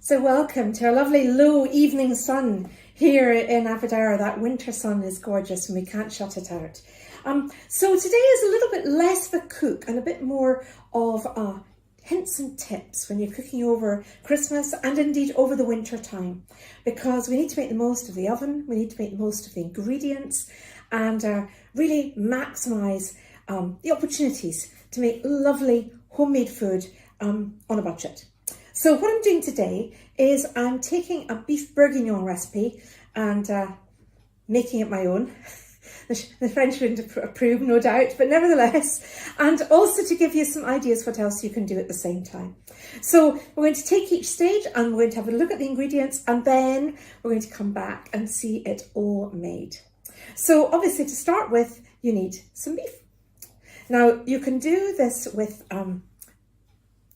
So welcome to our lovely low evening sun here in Aberdare. That winter sun is gorgeous and we can't shut it out. So today is a little bit less of a cook and a bit more of hints and tips when you're cooking over Christmas and indeed over the winter time, because we need to make the most of the oven, we need to make the most of the ingredients and really maximise the opportunities to make lovely homemade food on a budget. So what I'm doing today is I'm taking a beef bourguignon recipe and making it my own. The French wouldn't approve, no doubt, but nevertheless, and also to give you some ideas what else you can do at the same time. So we're going to take each stage and we're going to have a look at the ingredients and then we're going to come back and see it all made. So obviously to start with, you need some beef. Now you can do this with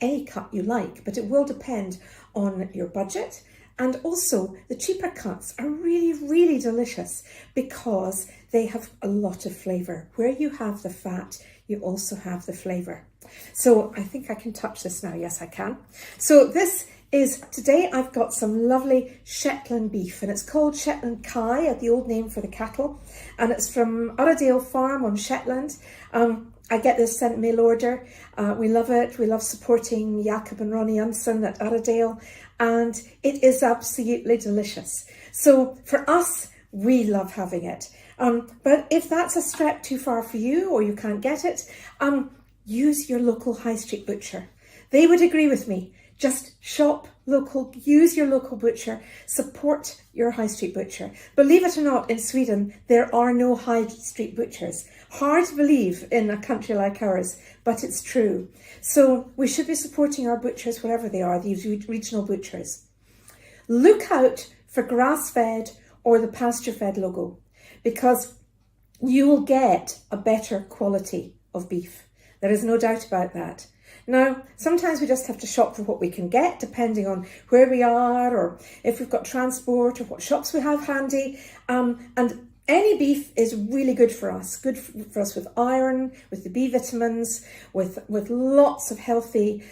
any cut you like, but it will depend on your budget. And also the cheaper cuts are really, really delicious because they have a lot of flavour. Where you have the fat, you also have the flavour. So I think I can touch this now. Yes, I can. So this is, today I've got some lovely Shetland beef and it's called Shetland Kye, the old name for the cattle. And it's from Uradale Farm on Shetland. I get this sent mail order. We love it. We love supporting Jakob and Ronnie Unson at Uradale, and it is absolutely delicious. So for us, we love having it. But if that's a step too far for you or you can't get it, use your local high street butcher. They would agree with me. Just shop local, use your local butcher, support your high street butcher. Believe it or not, in Sweden, there are no high street butchers. Hard to believe in a country like ours, but it's true. So we should be supporting our butchers, wherever they are, these regional butchers. Look out for grass-fed or the pasture-fed logo, because you will get a better quality of beef. There is no doubt about that. Now, sometimes we just have to shop for what we can get, depending on where we are or if we've got transport or what shops we have handy. And any beef is really good for us with iron, with the B vitamins, with lots of healthy,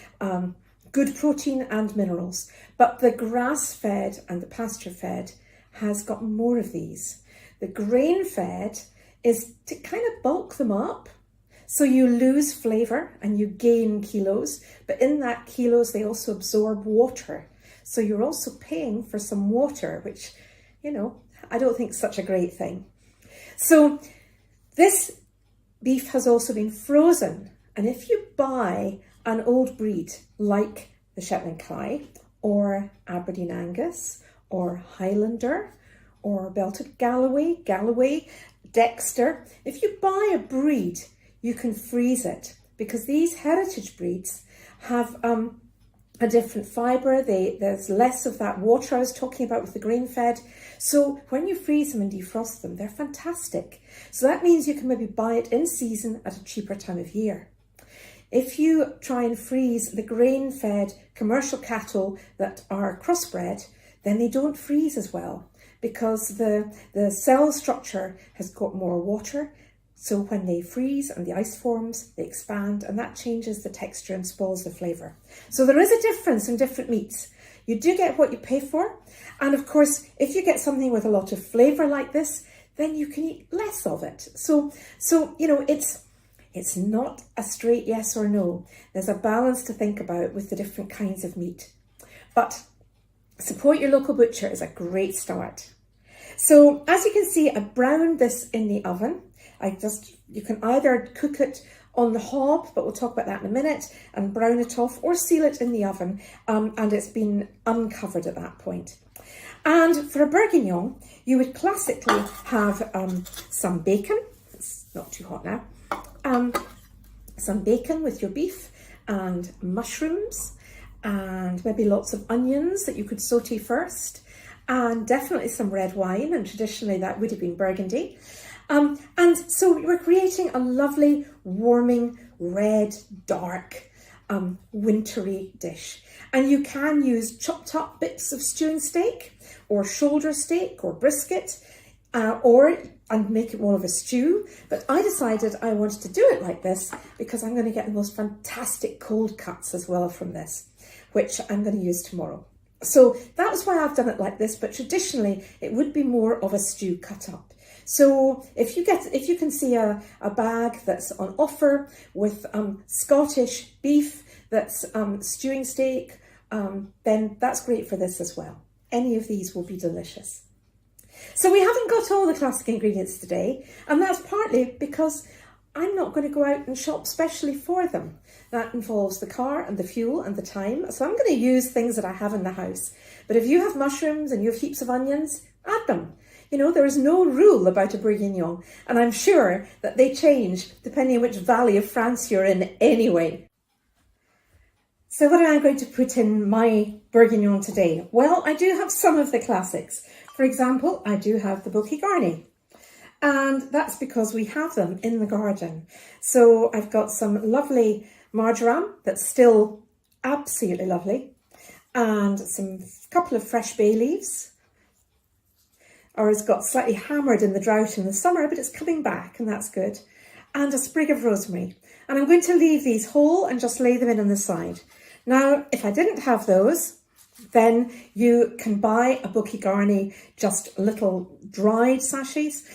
good protein and minerals. But the grass-fed and the pasture-fed has got more of these. The grain-fed is to kind of bulk them up. So you lose flavour and you gain kilos, but in that kilos, they also absorb water. So you're also paying for some water, which, you know, I don't think is such a great thing. So this beef has also been frozen. And if you buy an old breed like the Shetland Kye or Aberdeen Angus or Highlander or Belted Galloway, Dexter, if you buy a breed, you can freeze it, because these heritage breeds have a different fibre. There's less of that water I was talking about with the grain-fed. So when you freeze them and defrost them, they're fantastic. So that means you can maybe buy it in season at a cheaper time of year. If you try and freeze the grain-fed commercial cattle that are crossbred, then they don't freeze as well, because the cell structure has got more water. So when they freeze and the ice forms, they expand, and that changes the texture and spoils the flavour. So there is a difference in different meats. You do get what you pay for. And of course, if you get something with a lot of flavour like this, then you can eat less of it. So you know, it's not a straight yes or no. There's a balance to think about with the different kinds of meat. But support your local butcher is a great start. So as you can see, I browned this in the oven. You can either cook it on the hob, but we'll talk about that in a minute, and brown it off, or seal it in the oven, and it's been uncovered at that point. And for a bourguignon, you would classically have some bacon. It's not too hot now. Some bacon with your beef, and mushrooms and maybe lots of onions that you could saute first, and definitely some red wine, and traditionally that would have been Burgundy. And so we're creating a lovely, warming, red, dark, wintry dish. And you can use chopped up bits of stewing steak or shoulder steak or brisket, and make it more of a stew. But I decided I wanted to do it like this because I'm going to get the most fantastic cold cuts as well from this, which I'm going to use tomorrow. So that's why I've done it like this, but traditionally it would be more of a stew cut up. So if you can see a bag that's on offer with Scottish beef that's stewing steak, then that's great for this as well. Any of these will be delicious. So we haven't got all the classic ingredients today, and that's partly because I'm not going to go out and shop specially for them. That involves the car and the fuel and the time. So I'm going to use things that I have in the house. But if you have mushrooms and you have heaps of onions, add them. You know, there is no rule about a bourguignon, and I'm sure that they change depending on which valley of France you're in anyway. So what am I going to put in my bourguignon today? Well, I do have some of the classics. For example, I do have the bourguignon, and that's because we have them in the garden. So I've got some lovely marjoram that's still absolutely lovely, and some couple of fresh bay leaves, or it's got slightly hammered in the drought in the summer, but it's coming back, and that's good, and a sprig of rosemary. And I'm going to leave these whole and just lay them in on the side. Now, if I didn't have those, then you can buy a bourguignon, just little dried sachets,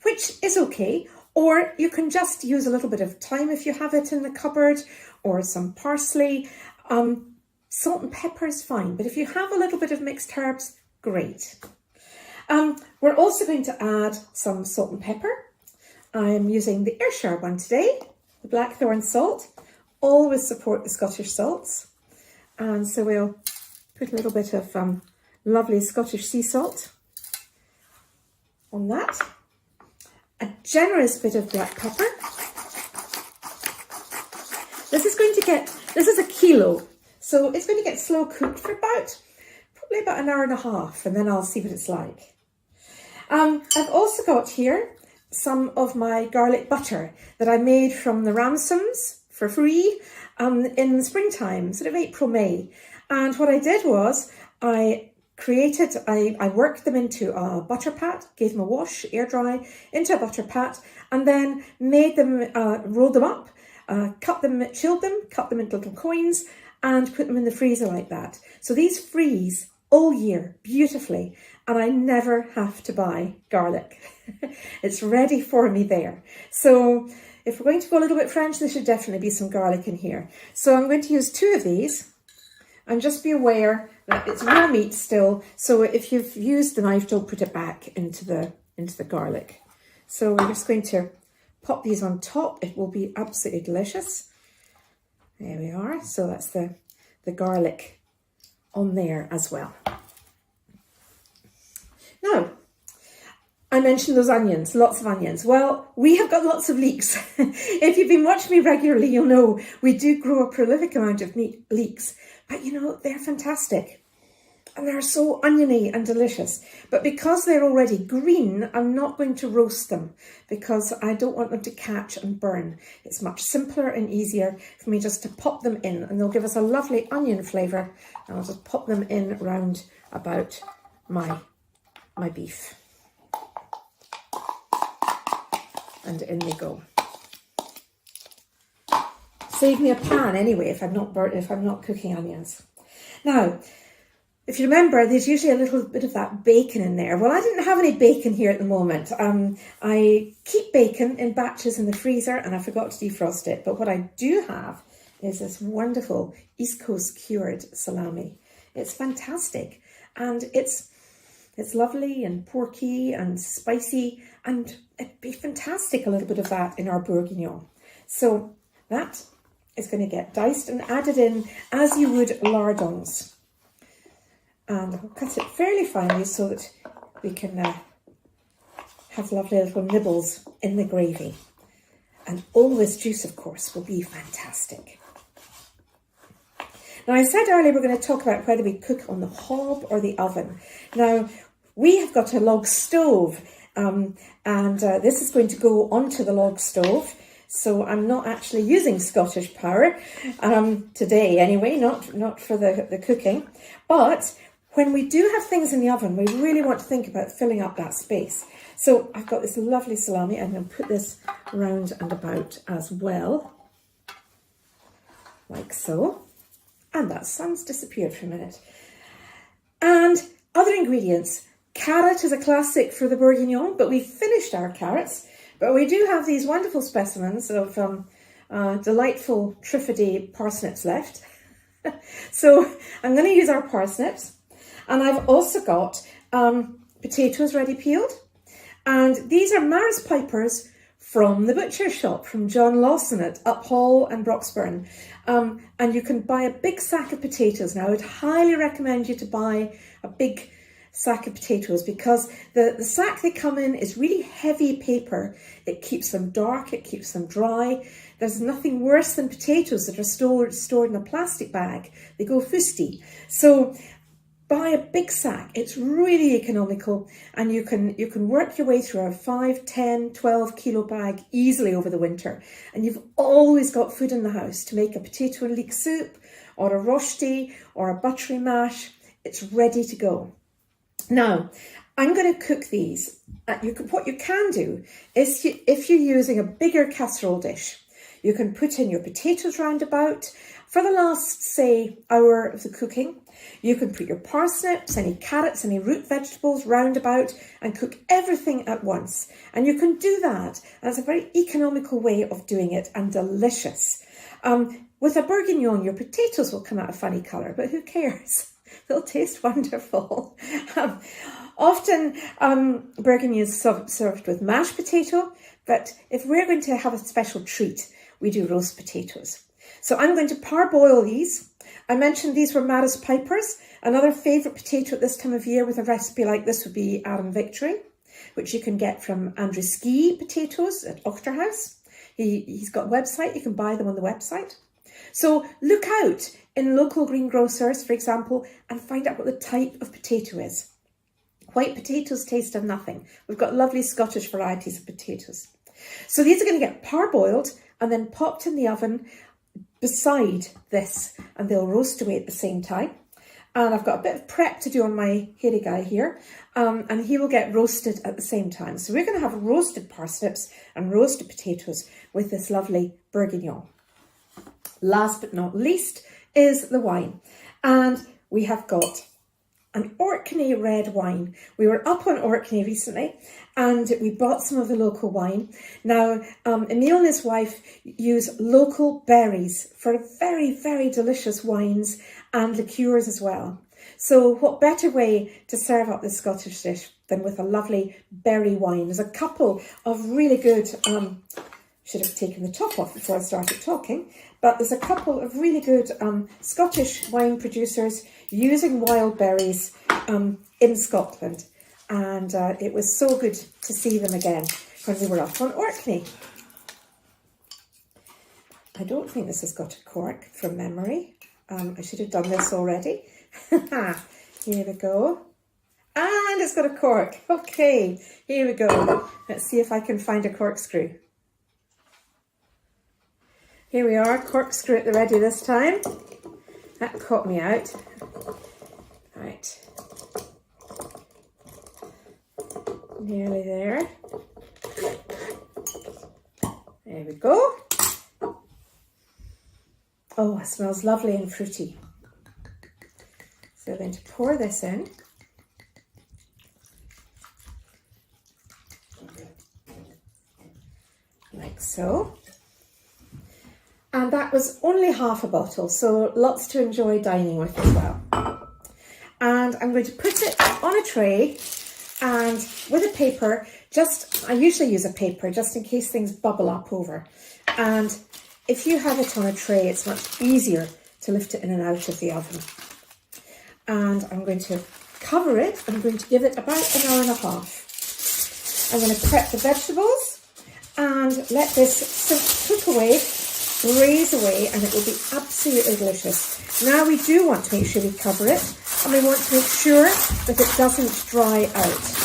which is okay. Or you can just use a little bit of thyme if you have it in the cupboard, or some parsley. Salt and pepper is fine, but if you have a little bit of mixed herbs, great. We're also going to add some salt and pepper. I'm using the Ayrshire one today, the blackthorn salt. Always support the Scottish salts. And so we'll put a little bit of lovely Scottish sea salt on that. A generous bit of black pepper. This is a kilo, so it's going to get slow cooked for probably about an hour and a half, and then I'll see what it's like. I've also got here some of my garlic butter that I made from the Ransoms for free in the springtime, sort of April, May. And what I did was I worked them into a butter pat, gave them a wash, air dry, into a butter pat, and then made them, rolled them up, chilled them, cut them into little coins, and put them in the freezer like that. So these freeze all year beautifully, and I never have to buy garlic. It's ready for me there. So if we're going to go a little bit French, there should definitely be some garlic in here. So I'm going to use 2 of these, and just be aware that it's raw meat still. So if you've used the knife, don't put it back into the garlic. So we're just going to pop these on top. It will be absolutely delicious. There we are. So that's the garlic on there as well. Now, I mentioned those onions, lots of onions. Well, we have got lots of leeks. If you've been watching me regularly, you'll know we do grow a prolific amount of leeks. But you know, they're fantastic. And they're so oniony and delicious. But because they're already green, I'm not going to roast them because I don't want them to catch and burn. It's much simpler and easier for me just to pop them in, and they'll give us a lovely onion flavour. And I'll just pop them in round about my beef. And in they go. Save me a pan anyway if I'm not cooking onions. Now, if you remember, there's usually a little bit of that bacon in there. Well, I didn't have any bacon here at the moment. I keep bacon in batches in the freezer, and I forgot to defrost it. But what I do have is this wonderful East Coast cured salami. It's fantastic, and it's lovely and porky and spicy, and it'd be fantastic, a little bit of that in our bourguignon. So that is going to get diced and added in as you would lardons. And I'll cut it fairly finely so that we can have lovely little nibbles in the gravy. And all this juice, of course, will be fantastic. Now, I said earlier we're going to talk about whether we cook on the hob or the oven. Now, we have got a log stove, and this is going to go onto the log stove. So I'm not actually using Scottish power today anyway, not for the cooking. But when we do have things in the oven, we really want to think about filling up that space. So I've got this lovely salami. I'm going to put this round and about as well, like so. And that sun's disappeared for a minute. And other ingredients. Carrot is a classic for the bourguignon, but we've finished our carrots. But we do have these wonderful specimens of delightful Triffidy parsnips left. So I'm going to use our parsnips. And I've also got potatoes ready peeled. And these are Maris Pipers from the butcher shop, from John Lawson at Uphall and Broxburn. And you can buy a big sack of potatoes. Now, I would highly recommend you to buy a big sack of potatoes, because the sack they come in is really heavy paper. It keeps them dark, it keeps them dry. There's nothing worse than potatoes that are stored in a plastic bag. They go fusty. So buy a big sack. It's really economical, and you can work your way through a 5, 10, 12 kilo bag easily over the winter. And you've always got food in the house to make a potato and leek soup or a rosti or a buttery mash. It's ready to go. Now, I'm going to cook these. What you can do is, if you're using a bigger casserole dish, you can put in your potatoes round about. For the last, say, hour of the cooking, you can put your parsnips, any carrots, any root vegetables round about and cook everything at once. And you can do that. And it's a very economical way of doing it, and delicious. With a bourguignon, your potatoes will come out a funny colour, but who cares? They'll taste wonderful. Often bourguignon is served with mashed potato, but if we're going to have a special treat, we do roast potatoes. So I'm going to parboil these. I mentioned these were Maris Pipers. Another favourite potato at this time of year with a recipe like this would be Adam Victory, which you can get from Andrew Ski Potatoes at Ochterhouse. He's got a website, you can buy them on the website. So look out in local greengrocers, for example, and find out what the type of potato is. White potatoes taste of nothing. We've got lovely Scottish varieties of potatoes. So these are going to get parboiled and then popped in the oven beside this, and they'll roast away at the same time. And I've got a bit of prep to do on my hairy guy here, and he will get roasted at the same time. So we're going to have roasted parsnips and roasted potatoes with this lovely bourguignon. Last but not least is the wine. And we have got an Orkney red wine. We were up on Orkney recently and we bought some of the local wine. Now, Emil and his wife use local berries for very, very delicious wines and liqueurs as well. So what better way to serve up this Scottish dish than with a lovely berry wine? There's a couple of really good, should have taken the top off before I started talking, but there's a couple of really good Scottish wine producers using wild berries in Scotland. And it was so good to see them again when we were up on Orkney. I don't think this has got a cork from memory. I should have done this already. Here we go. And it's got a cork. Okay, here we go. Let's see if I can find a corkscrew. Here we are, corkscrew at the ready this time. That caught me out. Right. Nearly there. There we go. Oh, it smells lovely and fruity. So I'm going to pour this in. Like so. And that was only half a bottle, so lots to enjoy dining with as well. And I'm going to put it on a tray, and with a paper, I usually use a paper just in case things bubble up over. And if you have it on a tray, it's much easier to lift it in and out of the oven. And I'm going to cover it. I'm going to give it about an hour and a half. I'm going to prep the vegetables and let this cook away braise away, and it will be absolutely delicious. Now we do want to make sure we cover it, and we want to make sure that it doesn't dry out.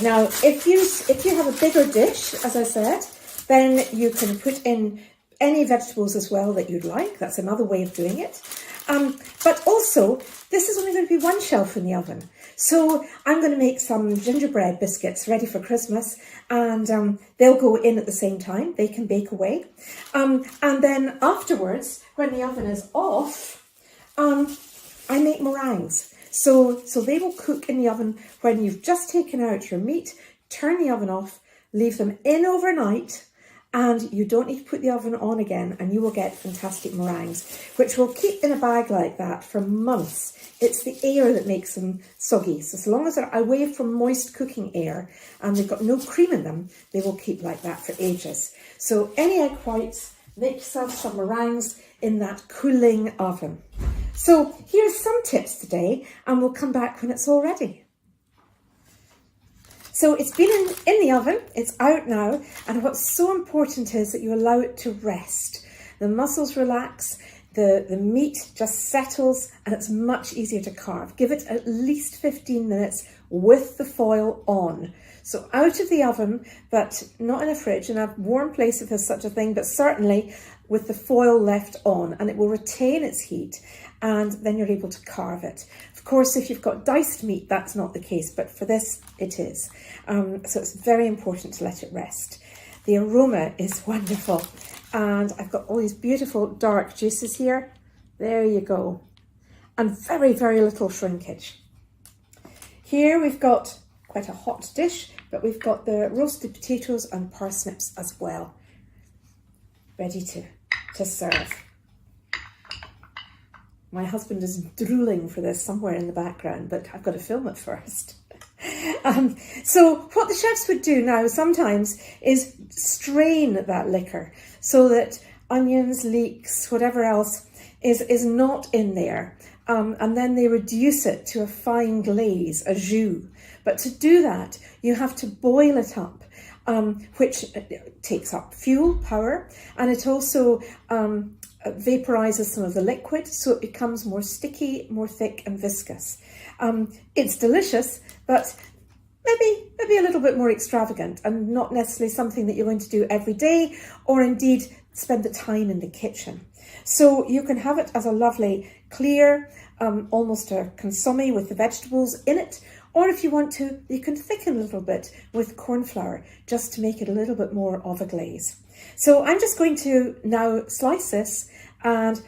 Now, if you have a bigger dish, as I said, then you can put in any vegetables as well that you'd like. That's another way of doing it. But also, this is only going to be one shelf in the oven. So I'm going to make some gingerbread biscuits ready for Christmas, and they'll go in at the same time. They can bake away. And then afterwards, when the oven is off, I make meringues. So they will cook in the oven when you've just taken out your meat, turn the oven off, leave them in overnight, and you don't need to put the oven on again, and you will get fantastic meringues, which will keep in a bag like that for months. It's the air that makes them soggy. So as long as they're away from moist cooking air and they've got no cream in them, they will keep like that for ages. So any egg whites, make yourself some meringues in that cooling oven. So here's some tips today, and we'll come back when it's all ready. So it's been in the oven, it's out now, and what's so important is that you allow it to rest. The muscles relax, the meat just settles, and it's much easier to carve. Give it at least 15 minutes with the foil on. So out of the oven, but not in a fridge, in a warm place if there's such a thing, but certainly with the foil left on, and it will retain its heat, and then you're able to carve it. Of course, if you've got diced meat, that's not the case, but for this, it is. So it's very important to let it rest. The aroma is wonderful, and I've got all these beautiful dark juices here. There you go. And very, very little shrinkage. Here we've got quite a hot dish, but we've got the roasted potatoes and parsnips as well, ready to serve. My husband is drooling for this somewhere in the background, but I've got to film it first. So what the chefs would do now sometimes is strain that liquor so that onions, leeks, whatever else is not in there. And then they reduce it to a fine glaze, a jus. But to do that, you have to boil it up, which takes up fuel, power, and it also vaporizes some of the liquid, so it becomes more sticky, more thick and viscous. It's delicious, but maybe a little bit more extravagant, and not necessarily something that you're going to do every day, or indeed spend the time in the kitchen. So you can have it as a lovely clear, almost a consommé with the vegetables in it, or if you want to, you can thicken a little bit with corn flour just to make it a little bit more of a glaze. So I'm just going to now slice this and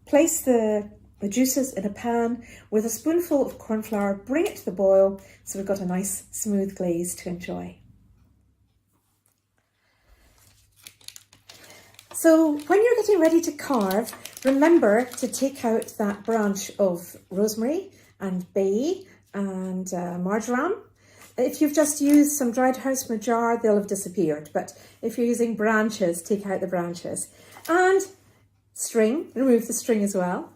place the juices in a pan with a spoonful of corn flour, bring it to the boil so we've got a nice smooth glaze to enjoy. So when you're getting ready to carve, remember to take out that branch of rosemary and bay and marjoram. If you've just used some dried house majar, they'll have disappeared. But if you're using branches, take out the branches. And string, remove the string as well.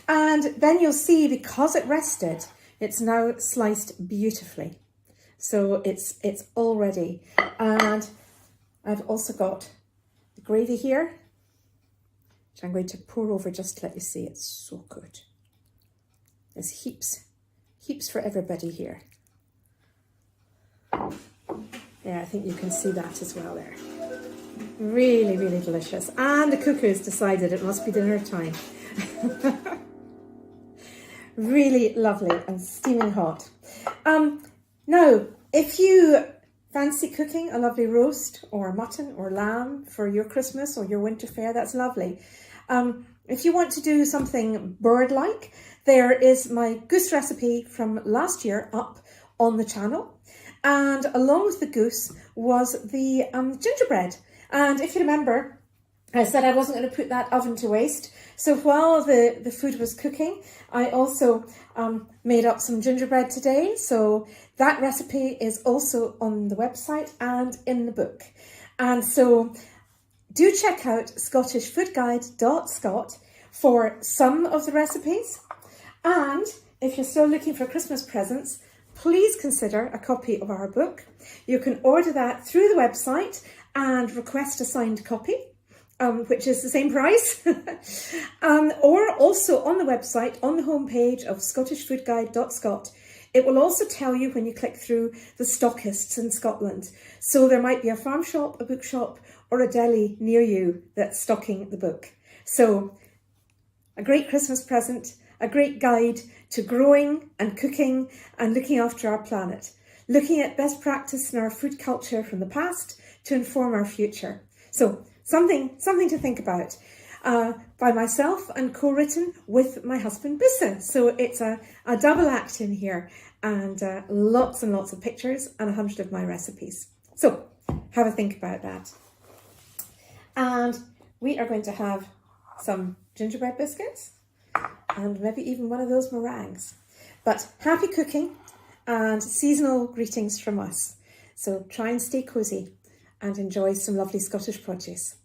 And then you'll see, because it rested, it's now sliced beautifully. So it's all ready. And I've also got the gravy here, which I'm going to pour over just to let you see. It's so good. There's heaps for everybody here. Yeah, I think you can see that as well there. Really, really delicious. And the cuckoo's decided it must be dinner time. Really lovely and steaming hot. Now, if you fancy cooking a lovely roast or mutton or lamb for your Christmas or your winter fare, that's lovely. If you want to do something bird-like, there is my goose recipe from last year up on the channel. And along with the goose was the gingerbread. And if you remember, I said I wasn't going to put that oven to waste. So while the food was cooking, I also made up some gingerbread today. So that recipe is also on the website and in the book. And so do check out scottishfoodguide.scot for some of the recipes. And if you're still looking for Christmas presents, please consider a copy of our book. You can order that through the website and request a signed copy, which is the same price. Or also on the website, on the homepage of scottishfoodguide.scot, it will also tell you when you click through the stockists in Scotland. So there might be a farm shop, a bookshop, or a deli near you that's stocking the book. So a great Christmas present, a great guide to growing and cooking and looking after our planet, looking at best practice in our food culture from the past to inform our future. So something to think about. By myself and co-written with my husband Busa. So it's a double act in here, and lots of pictures and 100 of my recipes. So have a think about that. And we are going to have some gingerbread biscuits and maybe even one of those meringues. But happy cooking and seasonal greetings from us. So try and stay cosy and enjoy some lovely Scottish produce.